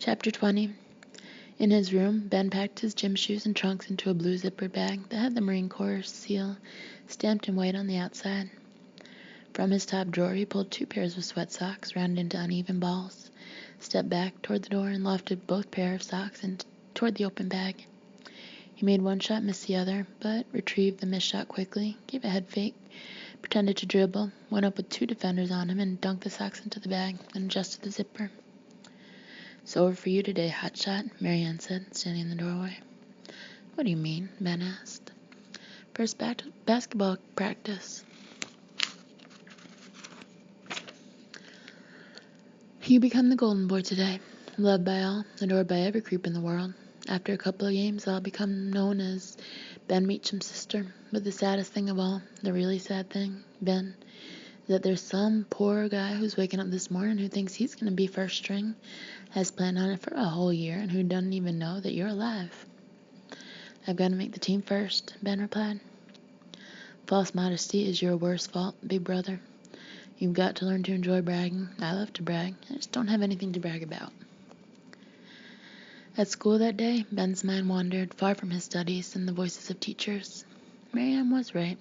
Chapter 20. In his room, Ben packed his gym shoes and trunks into a blue zippered bag that had the Marine Corps seal stamped in white on the outside. From his top drawer, he pulled 2 pairs of sweat socks, rounded into uneven balls, stepped back toward the door, and lofted both pair of socks toward the open bag. He made one shot, missed the other, but retrieved the missed shot quickly, gave a head fake, pretended to dribble, went up with 2 defenders on him, and dunked the socks into the bag, then adjusted the zipper. "It's over for you today, hotshot," Marianne said, standing in the doorway. "What do you mean?" Ben asked. "First basketball practice. You become the golden boy today, loved by all, adored by every creep in the world. After a couple of games, I'll become known as Ben Meacham's sister. But the saddest thing of all, the really sad thing, Ben, is that there's some poor guy who's waking up this morning who thinks he's going to be first string, has planned on it for a whole year, and who doesn't even know that you're alive." "I've got to make the team first," Ben replied. "False modesty is your worst fault, big brother. You've got to learn to enjoy bragging. I love to brag. I just don't have anything to brag about." At school that day, Ben's mind wandered far from his studies and the voices of teachers. Marianne was right.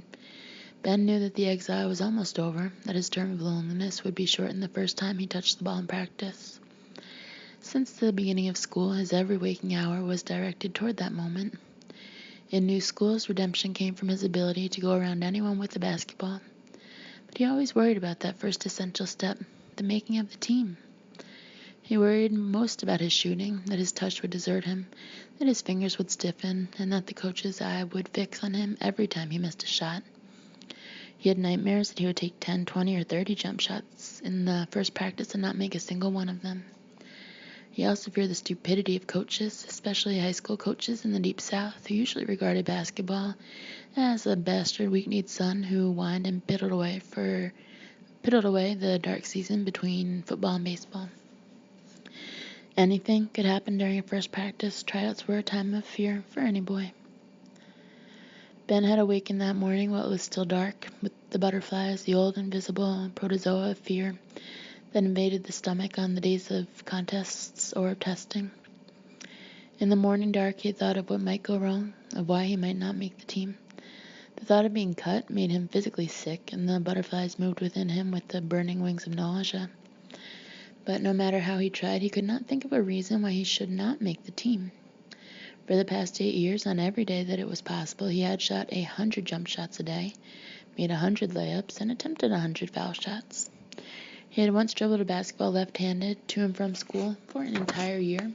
Ben knew that the exile was almost over, that his term of loneliness would be shortened the first time he touched the ball in practice. Since the beginning of school, his every waking hour was directed toward that moment. In new schools, redemption came from his ability to go around anyone with a basketball. But he always worried about that first essential step, the making of the team. He worried most about his shooting, that his touch would desert him, that his fingers would stiffen, and that the coach's eye would fix on him every time he missed a shot. He had nightmares that he would take 10, 20, or 30 jump shots in the first practice and not make a single one of them. He also feared the stupidity of coaches, especially high school coaches in the Deep South, who usually regarded basketball as a bastard weak-kneed son who whined and piddled away the dark season between football and baseball. Anything could happen during a first practice. Tryouts were a time of fear for any boy. Ben had awakened that morning while it was still dark, with the butterflies, the old invisible protozoa of fear that invaded the stomach on the days of contests or of testing. In the morning dark, he thought of what might go wrong, of why he might not make the team. The thought of being cut made him physically sick, and the butterflies moved within him with the burning wings of nausea. But no matter how he tried, he could not think of a reason why he should not make the team. For the past 8 years, on every day that it was possible, he had shot 100 jump shots a day, made 100 layups, and attempted 100 foul shots. He had once dribbled a basketball left-handed to and from school for an entire year,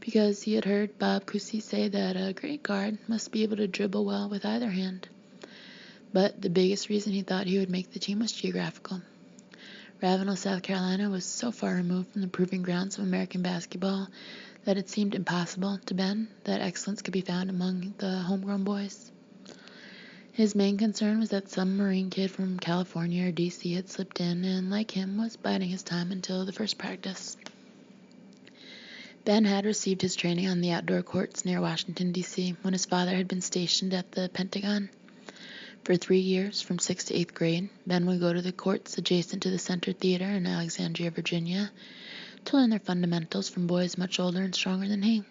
because he had heard Bob Cousy say that a great guard must be able to dribble well with either hand. But the biggest reason he thought he would make the team was geographical. Ravenel, South Carolina was so far removed from the proving grounds of American basketball that it seemed impossible to Ben that excellence could be found among the homegrown boys. His main concern was that some Marine kid from California or D.C. had slipped in and, like him, was biding his time until the first practice. Ben had received his training on the outdoor courts near Washington, D.C., when his father had been stationed at the Pentagon. For 3 years, from 6th to 8th grade, Ben would go to the courts adjacent to the Center Theater in Alexandria, Virginia, to learn their fundamentals from boys much older and stronger than he.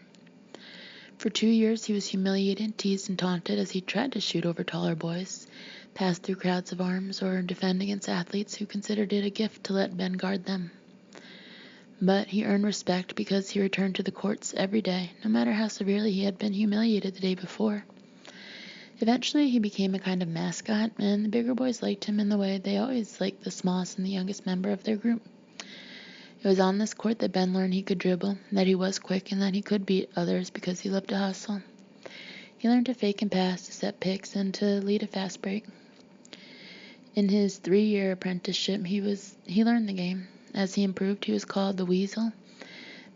For 2 years, he was humiliated, teased, and taunted as he tried to shoot over taller boys, pass through crowds of arms, or defend against athletes who considered it a gift to let Ben guard them. But he earned respect because he returned to the courts every day, no matter how severely he had been humiliated the day before. Eventually, he became a kind of mascot, and the bigger boys liked him in the way they always liked the smallest and the youngest member of their group. It was on this court that Ben learned he could dribble, that he was quick, and that he could beat others because he loved to hustle. He learned to fake and pass, to set picks, and to lead a fast break. In his 3-year apprenticeship, he learned the game. As he improved, he was called the Weasel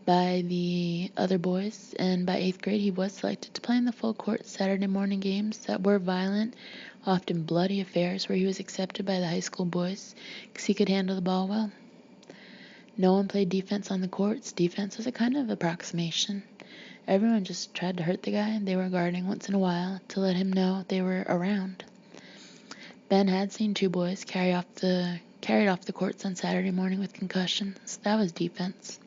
by the other boys, and by 8th grade he was selected to play in the full-court Saturday morning games that were violent, often bloody affairs where he was accepted by the high school boys because he could handle the ball well. No one played defense on the courts. Defense was a kind of approximation. Everyone just tried to hurt the guy they were guarding once in a while to let him know they were around. Ben had seen 2 boys carried off the courts on Saturday morning with concussions. That was defense.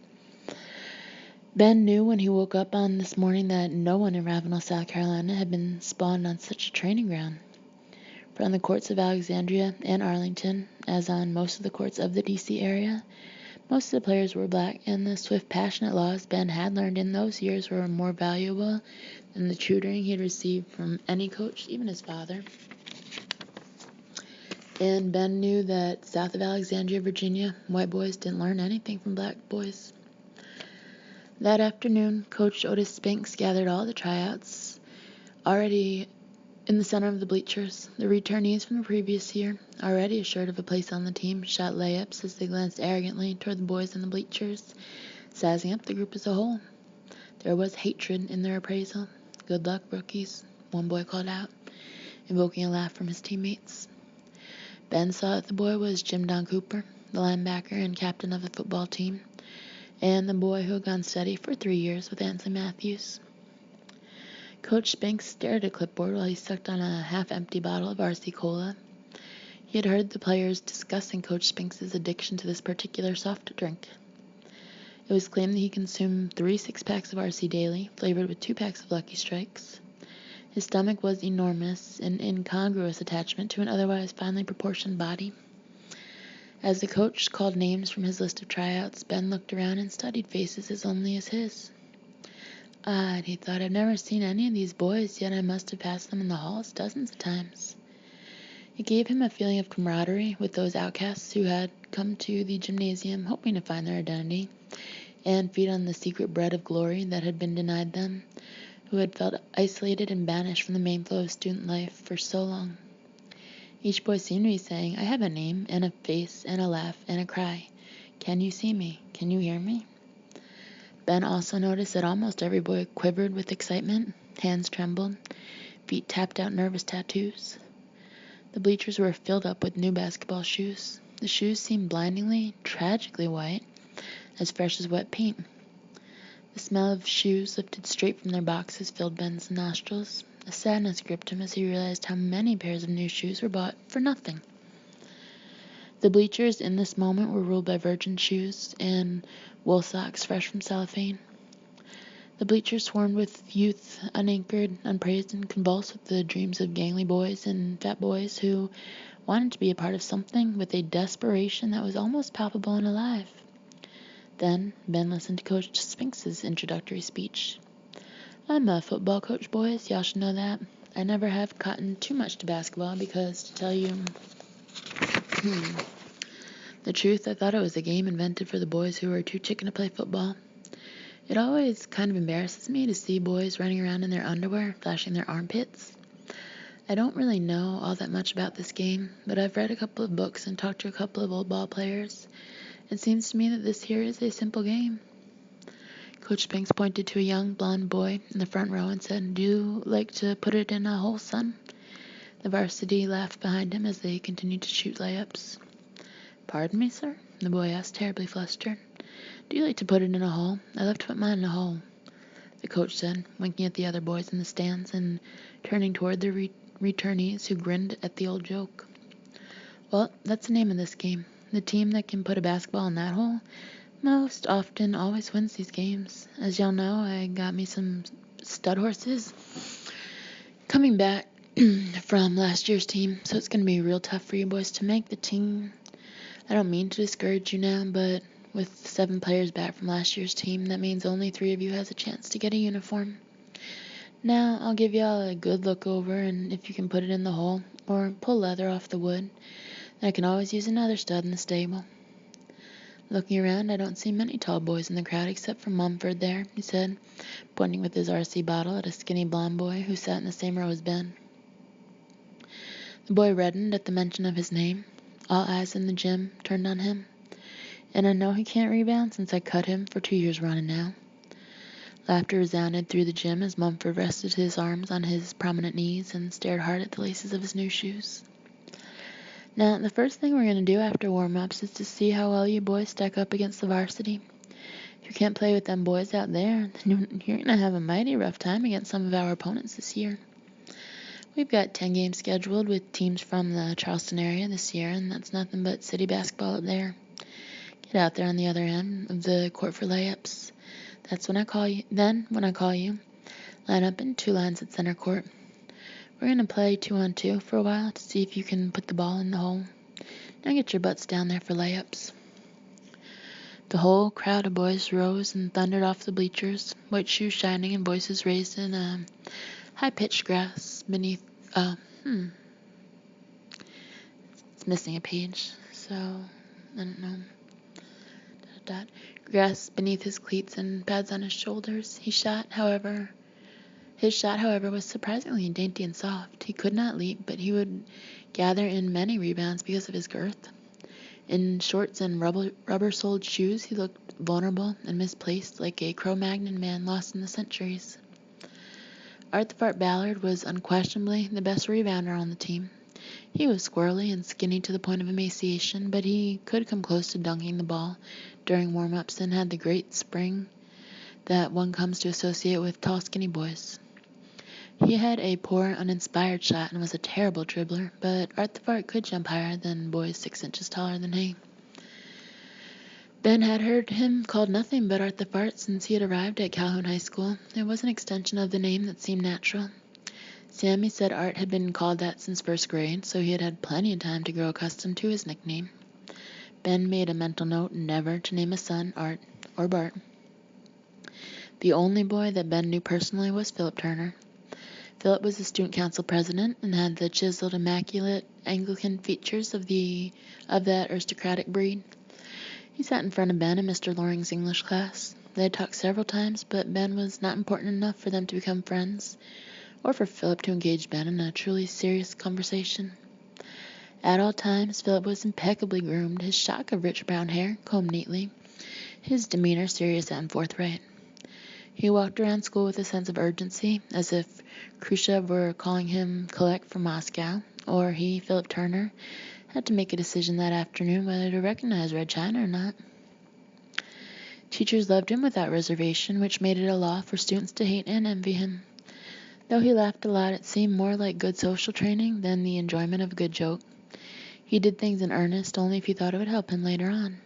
Ben knew when he woke up on this morning that no one in Ravenel, South Carolina had been spawned on such a training ground. For on the courts of Alexandria and Arlington, as on most of the courts of the D.C. area, most of the players were black, and the swift, passionate laws Ben had learned in those years were more valuable than the tutoring he had received from any coach, even his father. And Ben knew that south of Alexandria, Virginia, white boys didn't learn anything from black boys. That afternoon, Coach Otis Spinks gathered all the tryouts. Already in the center of the bleachers, the returnees from the previous year, already assured of a place on the team, shot layups as they glanced arrogantly toward the boys in the bleachers, sizing up the group as a whole. There was hatred in their appraisal. "Good luck, rookies," one boy called out, invoking a laugh from his teammates. Ben saw that the boy was Jim Don Cooper, the linebacker and captain of the football team, and the boy who had gone steady for 3 years with Ansley Matthews. Coach Spinks stared at a clipboard while he sucked on a half-empty bottle of RC Cola. He had heard the players discussing Coach Spinks' addiction to this particular soft drink. It was claimed that he consumed 3 six-packs of RC daily, flavored with 2 packs of Lucky Strikes. His stomach was enormous, an incongruous attachment to an otherwise finely proportioned body. As the coach called names from his list of tryouts, Ben looked around and studied faces as only as his. Odd, he thought, I've never seen any of these boys, yet I must have passed them in the halls dozens of times. It gave him a feeling of camaraderie with those outcasts who had come to the gymnasium hoping to find their identity and feed on the secret bread of glory that had been denied them, who had felt isolated and banished from the main flow of student life for so long. Each boy seemed to be saying, I have a name, and a face, and a laugh, and a cry. Can you see me? Can you hear me? Ben also noticed that almost every boy quivered with excitement, hands trembled, feet tapped out nervous tattoos. The bleachers were filled up with new basketball shoes. The shoes seemed blindingly, tragically white, as fresh as wet paint. The smell of shoes lifted straight from their boxes filled Ben's nostrils. A sadness gripped him as he realized how many pairs of new shoes were bought for nothing. The bleachers in this moment were ruled by virgin shoes and wool socks fresh from cellophane. The bleachers swarmed with youth, unanchored, unpraised, and convulsed with the dreams of gangly boys and fat boys who wanted to be a part of something with a desperation that was almost palpable and alive. Then Ben listened to Coach Spinks' introductory speech. I'm a football coach, boys. Y'all should know that. I never have gotten too much to basketball because, to tell you the truth, I thought it was a game invented for the boys who were too chicken to play football. It always kind of embarrasses me to see boys running around in their underwear, flashing their armpits. I don't really know all that much about this game, but I've read a couple of books and talked to a couple of old ball players. It seems to me that this here is a simple game. Coach Spinks pointed to a young blond boy in the front row and said, Do you like to put it in a hole, son? The varsity laughed behind him as they continued to shoot layups. Pardon me, sir? The boy asked, terribly flustered. Do you like to put it in a hole? I love to put mine in a hole, the coach said, winking at the other boys in the stands and turning toward the returnees who grinned at the old joke. Well, that's the name of this game. The team that can put a basketball in that hole most often always wins these games. As y'all know, I got me some stud horses coming back from last year's team, so it's going to be real tough for you boys to make the team. I don't mean to discourage you now, but with 7 players back from last year's team, that means only 3 of you has a chance to get a uniform. Now, I'll give y'all a good look over, and if you can put it in the hole or pull leather off the wood, then I can always use another stud in the stable. Looking around, I don't see many tall boys in the crowd except for Mumford there, he said, pointing with his RC bottle at a skinny blond boy who sat in the same row as Ben. The boy reddened at the mention of his name. All eyes in the gym turned on him. And I know he can't rebound since I cut him for 2 years running now. Laughter resounded through the gym as Mumford rested his arms on his prominent knees and stared hard at the laces of his new shoes. Now, the first thing we're going to do after warm-ups is to see how well you boys stack up against the varsity. If you can't play with them boys out there, then you're going to have a mighty rough time against some of our opponents this year. We've got 10 games scheduled with teams from the Charleston area this year, and that's nothing but city basketball up there. Get out there on the other end of the court for layups. When I call you, line up in 2 lines at center court. We're going to play 2-on-2 for a while to see if you can put the ball in the hole. Now get your butts down there for layups. The whole crowd of boys rose and thundered off the bleachers, white shoes shining and voices raised in a high-pitched grass beneath... It's missing a page, so I don't know. Grass beneath his cleats and pads on his shoulders. His shot, however, was surprisingly dainty and soft. He could not leap, but he would gather in many rebounds because of his girth. In shorts and rubber-soled shoes, he looked vulnerable and misplaced, like a Cro-Magnon man lost in the centuries. Art the Fart Ballard was unquestionably the best rebounder on the team. He was squirrely and skinny to the point of emaciation, but he could come close to dunking the ball during warm-ups and had the great spring that one comes to associate with tall, skinny boys. He had a poor, uninspired shot and was a terrible dribbler, but Art the Fart could jump higher than boys 6 inches taller than he. Ben had heard him called nothing but Art the Fart since he had arrived at Calhoun High School. It was an extension of the name that seemed natural. Sammy said Art had been called that since first grade, so he had had plenty of time to grow accustomed to his nickname. Ben made a mental note never to name a son Art or Bart. The only boy that Ben knew personally was Philip Turner. Philip was the student council president and had the chiseled, immaculate Anglican features of that aristocratic breed. He sat in front of Ben in Mr. Loring's English class. They had talked several times, but Ben was not important enough for them to become friends, or for Philip to engage Ben in a truly serious conversation. At all times, Philip was impeccably groomed, his shock of rich brown hair combed neatly, his demeanor serious and forthright. He walked around school with a sense of urgency, as if Khrushchev were calling him collect from Moscow, or he, Philip Turner, had to make a decision that afternoon whether to recognize Red China or not. Teachers loved him without reservation, which made it a law for students to hate and envy him. Though he laughed a lot, it seemed more like good social training than the enjoyment of a good joke. He did things in earnest only if he thought it would help him later on.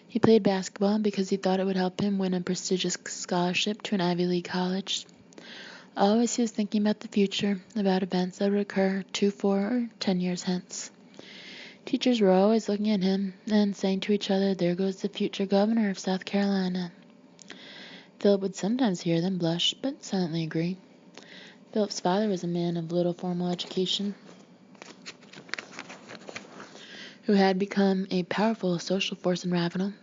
He played basketball because he thought it would help him win a prestigious scholarship to an Ivy League college. Always he was thinking about the future, about events that would occur 2, 4, or 10 years hence. Teachers were always looking at him and saying to each other, "There goes the future governor of South Carolina." Philip would sometimes hear them blush, but silently agree. Philip's father was a man of little formal education, who had become a powerful social force in Ravenel.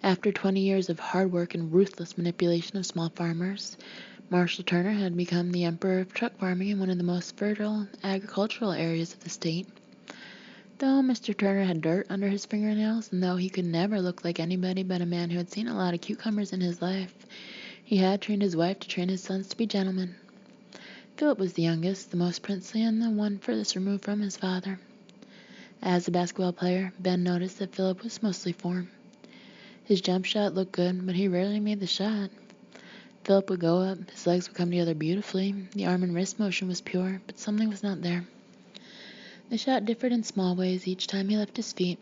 After 20 years of hard work and ruthless manipulation of small farmers, Marshall Turner had become the emperor of truck farming in one of the most fertile agricultural areas of the state. Though Mr. Turner had dirt under his fingernails, and though he could never look like anybody but a man who had seen a lot of cucumbers in his life, he had trained his wife to train his sons to be gentlemen. Philip was the youngest, the most princely, and the one furthest removed from his father. As a basketball player, Ben noticed that Philip was mostly form. His jump shot looked good, but he rarely made the shot. Philip would go up, his legs would come together beautifully, the arm and wrist motion was pure, but something was not there. The shot differed in small ways each time he left his feet.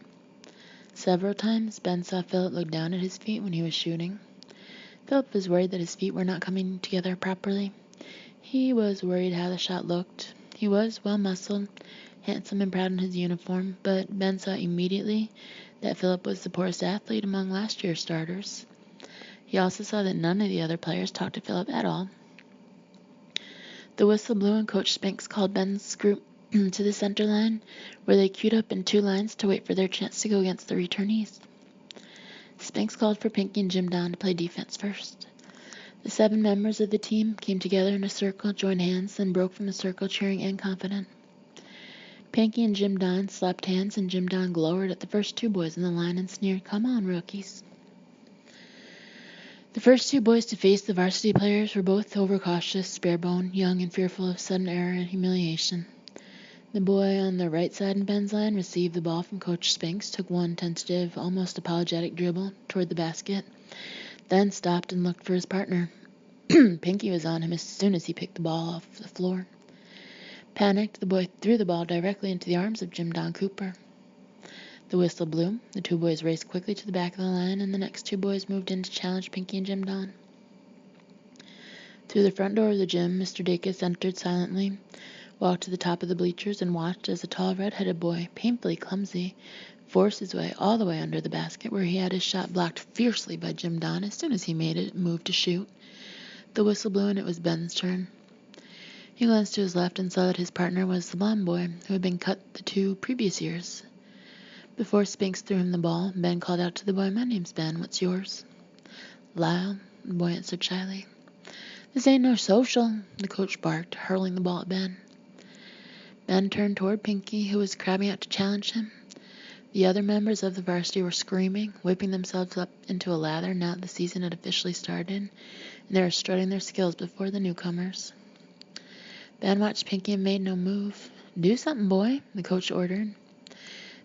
Several times, Ben saw Philip look down at his feet when he was shooting. Philip was worried that his feet were not coming together properly. He was worried how the shot looked. He was well-muscled, handsome and proud in his uniform, but Ben saw immediately that Philip was the poorest athlete among last year's starters. He also saw that none of the other players talked to Philip at all. The whistle blew and Coach Spinks called Ben's group to the center line, where they queued up in 2 lines to wait for their chance to go against the returnees. Spinks called for Pinky and Jim Don to play defense first. The 7 members of the team came together in a circle, joined hands, then broke from the circle, cheering and confident. Pinky and Jim Don slapped hands, and Jim Don glowered at the first 2 boys in the line and sneered, "Come on, rookies." The first 2 boys to face the varsity players were both overcautious, spare-boned, young, and fearful of sudden error and humiliation. The boy on the right side in Ben's line received the ball from Coach Spinks, took one tentative, almost apologetic dribble toward the basket, then stopped and looked for his partner. Pinky was on him as soon as he picked the ball off the floor. Panicked, the boy threw the ball directly into the arms of Jim Don Cooper. The whistle blew. The two boys raced quickly to the back of the line, and the next two boys moved in to challenge Pinky and Jim Don. Through the front door of the gym, Mr. Dacus entered silently, walked to the top of the bleachers, and watched as a tall red-headed boy, painfully clumsy, forced his way all the way under the basket, where he had his shot blocked fiercely by Jim Don as soon as he made it move to shoot. The whistle blew, and it was Ben's turn. He glanced to his left and saw that his partner was the blond boy who had been cut the 2 previous years. Before Spinks threw him the ball, Ben called out to the boy, "My name's Ben. What's yours?" "Lyle," the boy answered shyly. "This ain't no social," the coach barked, hurling the ball at Ben. Ben turned toward Pinky, who was crabbing out to challenge him. The other members of the varsity were screaming, whipping themselves up into a lather now that the season had officially started, and they were strutting their skills before the newcomers. Ben watched Pinky and made no move. "Do something, boy," the coach ordered.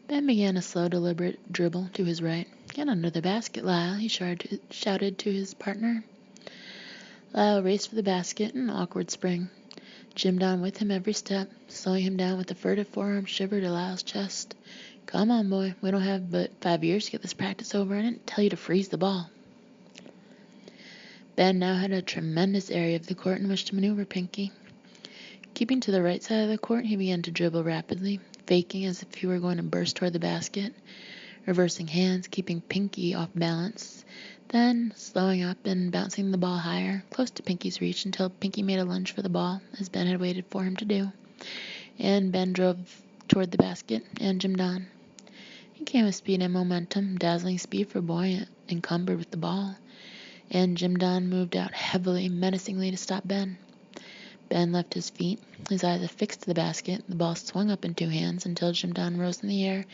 Ben began a slow, deliberate dribble to his right. "Get under the basket, Lyle," he shouted to his partner. Lyle raced for the basket in an awkward spring. Jim Don with him every step, slowing him down with a furtive forearm shiver to Lyle's chest. "Come on, boy. We don't have but 5 years to get this practice over, and I didn't tell you to freeze the ball." Ben now had a tremendous area of the court in which to maneuver Pinky. Keeping to the right side of the court, he began to dribble rapidly, faking as if he were going to burst toward the basket, reversing hands, keeping Pinky off balance, then slowing up and bouncing the ball higher, close to Pinky's reach until Pinky made a lunge for the ball, as Ben had waited for him to do, and Ben drove toward the basket and Jim Don. He came with speed and momentum, dazzling speed for a boy encumbered with the ball, and Jim Don moved out heavily, menacingly to stop Ben. Ben left his feet, his eyes affixed to the basket. The ball swung up in 2 hands until Jim Don rose in the air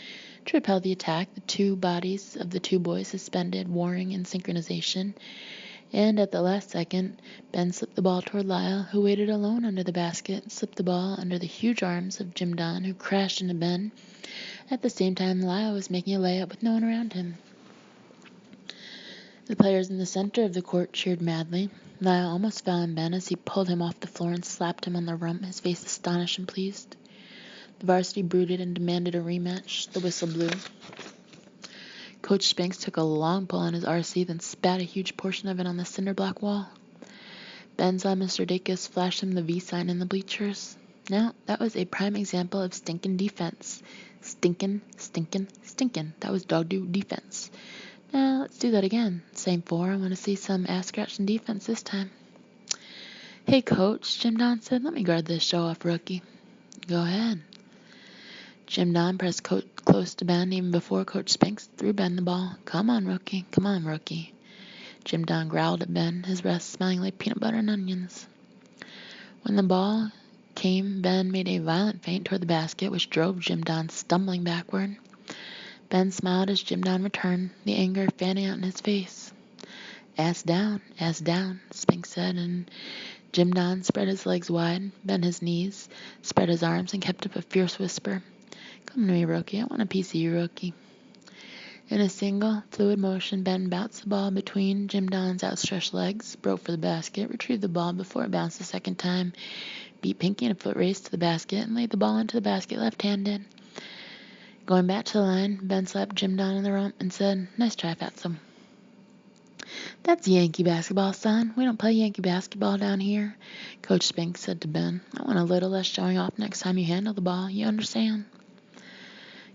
to repel the attack, the 2 bodies of the 2 boys suspended, warring in synchronization. And at the last second, Ben slipped the ball toward Lyle, who waited alone under the basket, slipped the ball under the huge arms of Jim Don, who crashed into Ben. At the same time, Lyle was making a layup with no one around him. The players in the center of the court cheered madly. Lyle almost fell on Ben as he pulled him off the floor and slapped him on the rump, his face astonished and pleased. The varsity brooded and demanded a rematch. The whistle blew. Coach Spinks took a long pull on his RC, then spat a huge portion of it on the cinder block wall. Ben saw Mr. Dacus flash him the V sign in the bleachers. Now, that was a prime example of stinkin' defense. Stinkin', stinkin', stinkin'. That was dog-do defense. Now, let's do that again. Same 4. I want to see some ass-scratching defense this time. "Hey, Coach," Jim Don said. "Let me guard this show-off rookie." "Go ahead." Jim Don pressed close to Ben even before Coach Spinks threw Ben the ball. Come on, rookie. Come on, rookie." Jim Don growled at Ben, his breath smelling like peanut butter and onions. When the ball came, Ben made a violent feint toward the basket, which drove Jim Don stumbling backward. Ben smiled as Jim Don returned, the anger fanning out in his face. Ass down, Spinks said, and Jim Don spread his legs wide, bent his knees, spread his arms, and kept up a fierce whisper. "Come to me, rookie. I want a piece of you, rookie." In a single, fluid motion, Ben bounced the ball between Jim Don's outstretched legs, broke for the basket, retrieved the ball before it bounced a second time, beat Pinky in a foot race to the basket, and laid the ball into the basket left-handed. Going back to the line, Ben slapped Jim Don in the rump and said, "Nice try, Fatso." "That's Yankee basketball, son. We don't play Yankee basketball down here," Coach Spinks said to Ben. "I want a little less showing off next time you handle the ball. You understand?"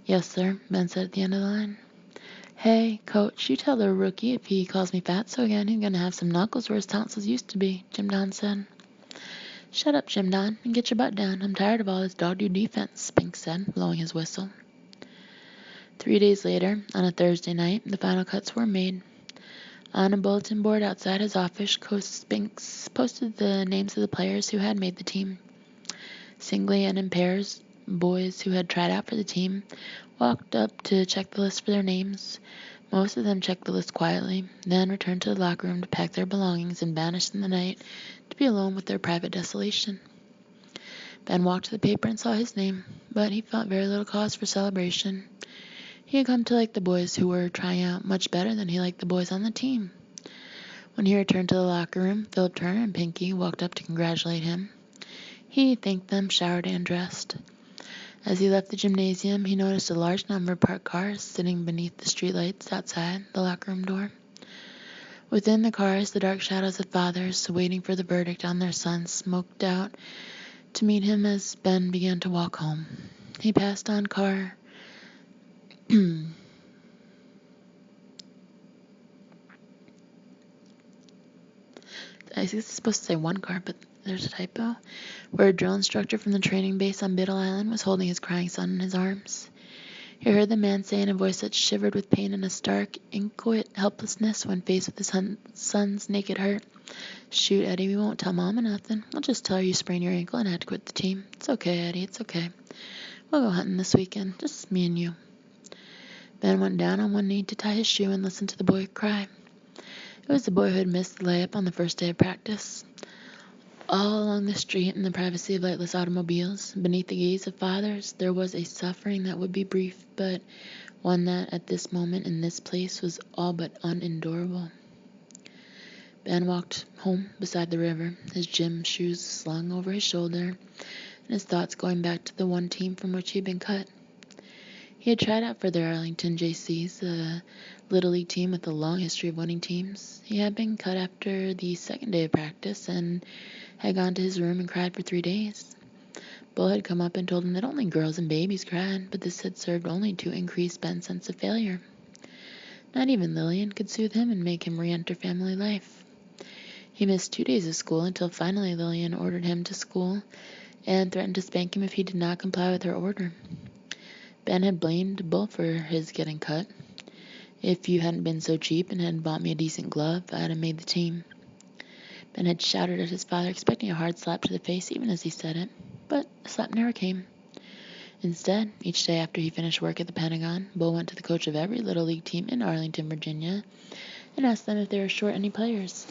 "Yes, sir," Ben said at the end of the line. "Hey, Coach, you tell the rookie if he calls me Fatso again, he's going to have some knuckles where his tonsils used to be," Jim Don said. "Shut up, Jim Don, and get your butt down. I'm tired of all this dog-do defense," Spinks said, blowing his whistle. 3 days later, on a Thursday night, the final cuts were made. On a bulletin board outside his office, Coach Spinks posted the names of the players who had made the team. Singly and in pairs, boys who had tried out for the team walked up to check the list for their names. Most of them checked the list quietly, then returned to the locker room to pack their belongings and vanish in the night to be alone with their private desolation. Ben walked to the paper and saw his name, but he felt very little cause for celebration. He had come to like the boys who were trying out much better than he liked the boys on the team. When he returned to the locker room, Philip Turner and Pinky walked up to congratulate him. He thanked them, showered, and dressed. As he left the gymnasium, he noticed a large number of parked cars sitting beneath the streetlights outside the locker room door. Within the cars, the dark shadows of fathers waiting for the verdict on their sons smoked out to meet him as Ben began to walk home. He passed on car I think it's supposed to say one car, but there's a typo, where a drill instructor from the training base on Biddle Island was holding his crying son in his arms. He heard the man say in a voice that shivered with pain and a stark, inchoate helplessness when faced with his son's naked hurt, "Shoot, Eddie, we won't tell Mama nothing. We'll just tell her you sprained your ankle and had to quit the team. It's okay, Eddie, it's okay. We'll go hunting this weekend, just me and you." Ben went down on one knee to tie his shoe and listen to the boy cry. It was the boy who had missed the layup on the first day of practice. All along the street, in the privacy of lightless automobiles, beneath the gaze of fathers, there was a suffering that would be brief, but one that, at this moment in this place, was all but unendurable. Ben walked home beside the river, his gym shoes slung over his shoulder, and his thoughts going back to the one team from which he had been cut. He had tried out for the Arlington JCs, a Little League team with a long history of winning teams. He had been cut after the second day of practice and had gone to his room and cried for 3 days. Bull had come up and told him that only girls and babies cried, but this had served only to increase Ben's sense of failure. Not even Lillian could soothe him and make him re-enter family life. He missed 2 days of school until finally Lillian ordered him to school and threatened to spank him if he did not comply with her order. Ben had blamed Bull for his getting cut. "If you hadn't been so cheap and had bought me a decent glove, I'd have made the team." Ben had shouted at his father, expecting a hard slap to the face even as he said it, but the slap never came. Instead, each day after he finished work at the Pentagon, Bull went to the coach of every Little League team in Arlington, Virginia, and asked them if they were short any players.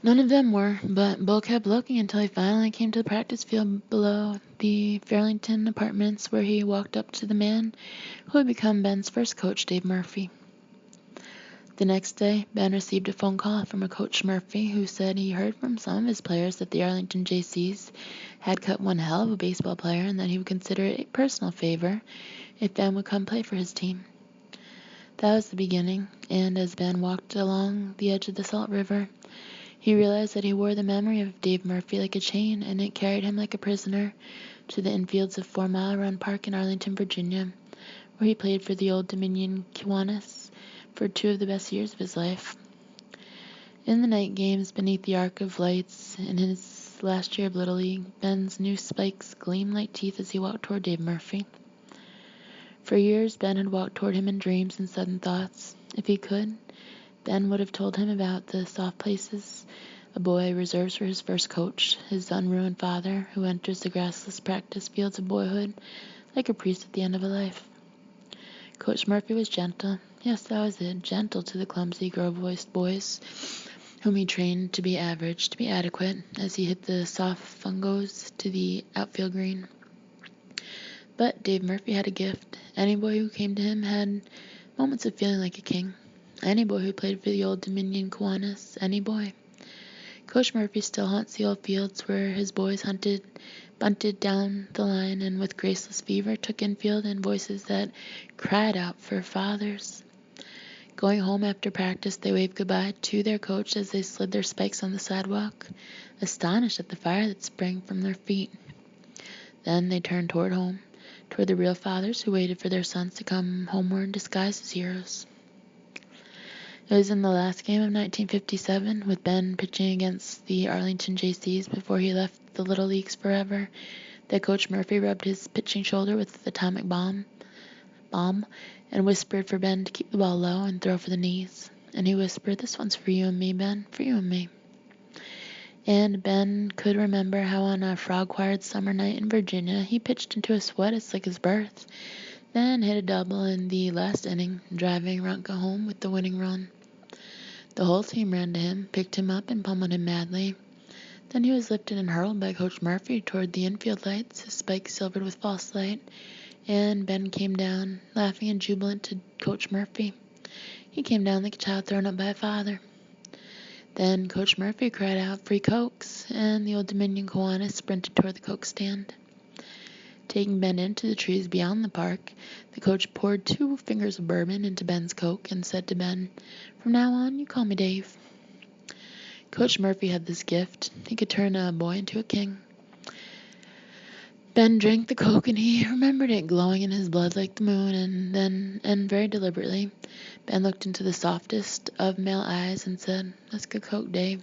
None of them were, but Bull kept looking until he finally came to the practice field below the Fairlington Apartments, where he walked up to the man who had become Ben's first coach, Dave Murphy. The next day, Ben received a phone call from a Coach Murphy who said he heard from some of his players that the Arlington JCs had cut one hell of a baseball player and that he would consider it a personal favor if Ben would come play for his team. That was the beginning, and as Ben walked along the edge of the Salt River, he realized that he wore the memory of Dave Murphy like a chain, and it carried him like a prisoner to the infields of 4 Mile Run Park in Arlington, Virginia, where he played for the Old Dominion Kiwanis for 2 of the best years of his life. In the night games beneath the arc of lights in his last year of Little League, Ben's new spikes gleamed like teeth as he walked toward Dave Murphy. For years, Ben had walked toward him in dreams and sudden thoughts. If he could, Ben would have told him about the soft places a boy reserves for his first coach, his unruined father who enters the grassless practice fields of boyhood like a priest at the end of a life. Coach Murphy was gentle. Yes, that was it, gentle to the clumsy, girl-voiced boys whom he trained to be average, to be adequate, as he hit the soft fungos to the outfield green. But Dave Murphy had a gift. Any boy who came to him had moments of feeling like a king. Any boy who played for the Old Dominion Kiwanis, any boy. Coach Murphy still haunts the old fields where his boys bunted down the line and with graceless fever took infield in voices that cried out for fathers. Going home after practice, they waved goodbye to their coach as they slid their spikes on the sidewalk, astonished at the fire that sprang from their feet. Then they turned toward home, toward the real fathers who waited for their sons to come homeward disguised as heroes. It was in the last game of 1957, with Ben pitching against the Arlington JCs before he left the Little Leagues forever, that Coach Murphy rubbed his pitching shoulder with atomic bomb and whispered for Ben to keep the ball low and throw for the knees. And he whispered, "This one's for you and me, Ben, for you and me." And Ben could remember how on a frog-wired summer night in Virginia he pitched into a sweat as slick as birth, then hit a double in the last inning, driving Runka home with the winning run. The whole team ran to him, picked him up, and pummeled him madly. Then he was lifted and hurled by Coach Murphy toward the infield lights, his spikes silvered with false light, and Ben came down, laughing and jubilant, to Coach Murphy. He came down like a child thrown up by a father. Then Coach Murphy cried out, "Free Cokes," and the Old Dominion Kiwanis sprinted toward the Coke stand. Taking Ben into the trees beyond the park, the coach poured 2 fingers of bourbon into Ben's Coke and said to Ben, "From now on, you call me Dave." Coach Murphy had this gift. He could turn a boy into a king. Ben drank the Coke and he remembered it glowing in his blood like the moon, and very deliberately, Ben looked into the softest of male eyes and said, "That's good Coke, Dave."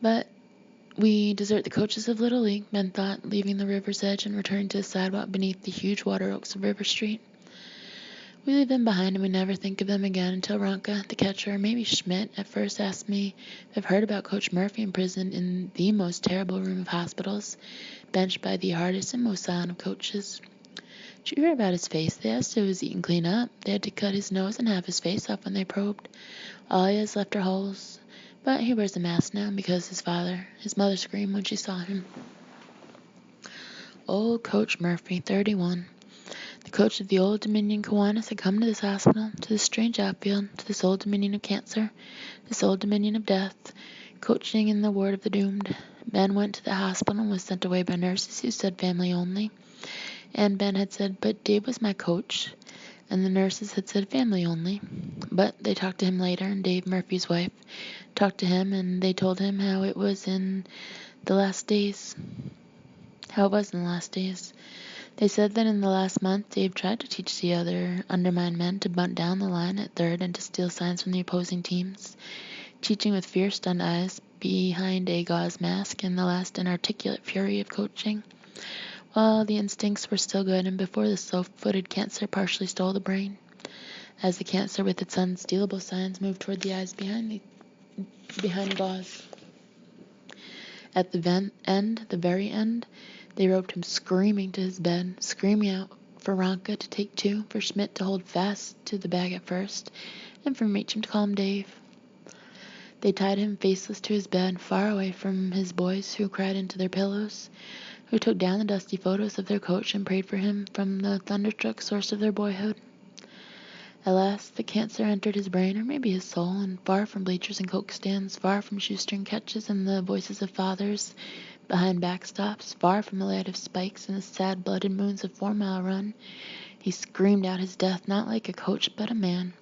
But we desert the coaches of Little League, Ben thought, leaving the river's edge and returning to the sidewalk beneath the huge water oaks of River Street. We leave them behind and we never think of them again until Ronka, the catcher, or maybe Schmidt, at first asked me if I've heard about Coach Murphy imprisoned in the most terrible room of hospitals, benched by the hardest and most silent of coaches. "Did you hear about his face?" they asked. "It was eaten clean up. They had to cut his nose and half his face off when they probed. All he has left are holes. But he wears a mask now because his mother screamed when she saw him." Old Coach Murphy, 31. The coach of the Old Dominion Kiwanis had come to this hospital, to this strange outfield, to this Old Dominion of cancer, this Old Dominion of death, coaching in the ward of the doomed. Ben went to the hospital and was sent away by nurses who said family only. And Ben had said, "But Dave was my coach." And the nurses had said family only. But they talked to him later, and Dave Murphy's wife talked to him, and they told him how it was in the last days. They said that in the last month, Dave tried to teach the other undermined men to bunt down the line at third and to steal signs from the opposing teams, teaching with fear-stunned eyes behind a gauze mask in the last inarticulate fury of coaching. While the instincts were still good, and before the slow-footed cancer partially stole the brain, as the cancer with its unstealable signs moved toward the eyes behind gauze. At the very end, they roped him screaming to his bed, screaming out for Ronka to take 2, for Schmidt to hold fast to the bag at first, and for Meacham to call him Dave. They tied him faceless to his bed, far away from his boys who cried into their pillows, who took down the dusty photos of their coach and prayed for him from the thunderstruck source of their boyhood. At last the cancer entered his brain, or maybe his soul, and far from bleachers and coke stands, far from shoestring catches and the voices of fathers behind backstops, far from the light of spikes and the sad-blooded moons of 4 Mile Run, he screamed out his death, not like a coach, but a man.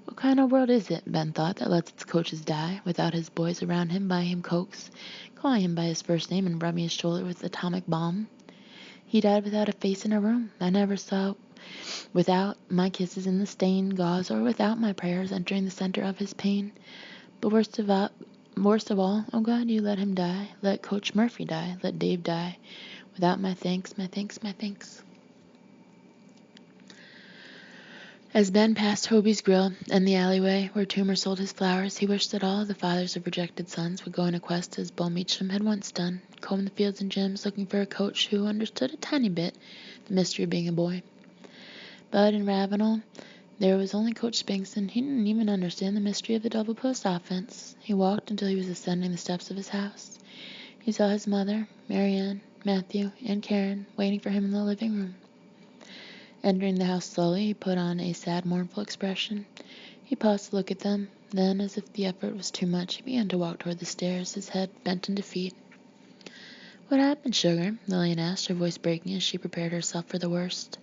What kind of world is it, Ben thought, that lets its coaches die, without his boys around him, buying him cokes, calling him by his first name and rubbing his shoulder with atomic bomb? He died without a face in a room. I never saw, without my kisses in the stained gauze, or without my prayers entering the center of his pain. But worst of all, oh God, you let him die. Let Coach Murphy die. Let Dave die. Without my thanks. As Ben passed Hobie's Grill and the alleyway where Toomer sold his flowers, he wished that all the fathers of rejected sons would go on a quest as Bull Meacham had once done, comb the fields and gyms looking for a coach who understood a tiny bit the mystery of being a boy. But in Ravenel, there was only Coach Spinks, and he didn't even understand the mystery of the double post offense. He walked until he was ascending the steps of his house. He saw his mother, Marianne, Matthew, and Karen waiting for him in the living room. Entering the house slowly, he put on a sad, mournful expression. He paused to look at them. Then, as if the effort was too much, he began to walk toward the stairs, his head bent in defeat. "What happened, sugar?" Lillian asked, her voice breaking as she prepared herself for the worst.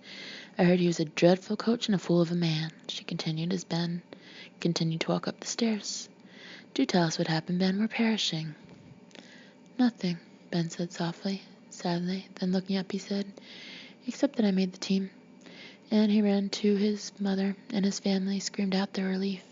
"I heard he was a dreadful coach and a fool of a man," she continued as Ben continued to walk up the stairs. "Do tell us what happened, Ben. We're perishing." "Nothing," Ben said softly, sadly. Then looking up, he said, "Except that I made the team." And he ran to his mother, and his family screamed out their relief.